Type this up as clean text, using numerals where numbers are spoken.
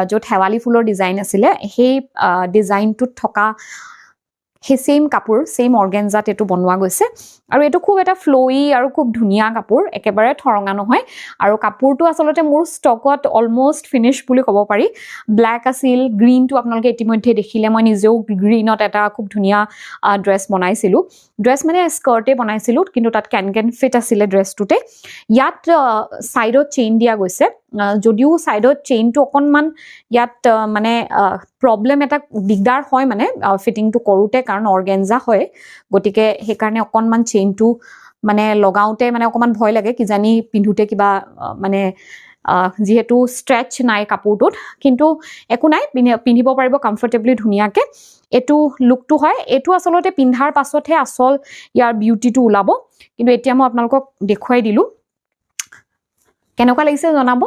য'ত শেৱালি ফুলৰ ডিজাইন আছিলে সেই ডিজাইনটোত থকা সেই সেম কাপোৰ সেম অৰ্গেনজাত এটো বনোৱা গৈছে আৰু এটো খুব এটা ফ্লোই আৰু খুব ধুনিয়া কাপোৰ একেবাৰে থৰঙা নহয় আৰু কাপোৰটো আসলতে মোৰ ষ্টকত অলমোস্ট ফিনিশ বুলি ক'ব পাৰি ব্ল্যাক আছিল গ্ৰীনটো আপোনালোকে ইতিমধ্যে দেখিলে মই নিজেও গ্ৰীনত এটা খুব ধুনিয়া ড্ৰেছ বনাইছিলো ড্ৰেছ মানে স্কাৰ্টে বনাইছিলো কিন্তু তাত কেন ফিট আছিল ড্ৰেছটোতে ইয়াত সাইডত চেইন দিয়া গৈছে যদিও সাইডত চেইনটো অকনমান ইয়াত মানে প্ৰবলেম এটা দিগদাৰ হয় মানে ফিটিংটো কৰোতে কাৰণ অৰ্গেনজা হয় গটিকে সেই কাৰণে অকনমান চেইনটো মানে লগাওতে মানে অকমান ভয় লাগে কি জানি পিন্ধুতে কিবা মানে যেহেতু স্ট্ৰেচ নাই কাপোৰটোত কিন্তু একো নাই পিন্ধিব পাৰিব কমফৰ্টেবলি ধুনিয়াকে এটো লুকটো হয় এটো আসলতে পিন্ধাৰ পাছতহে আসল ইয়াৰ বিউটিটো ওলাব কিন্তু এতিয়া মই আপোনালোকক দেখুৱাই দিলো কেনেকুৱা লাগিছে জনাব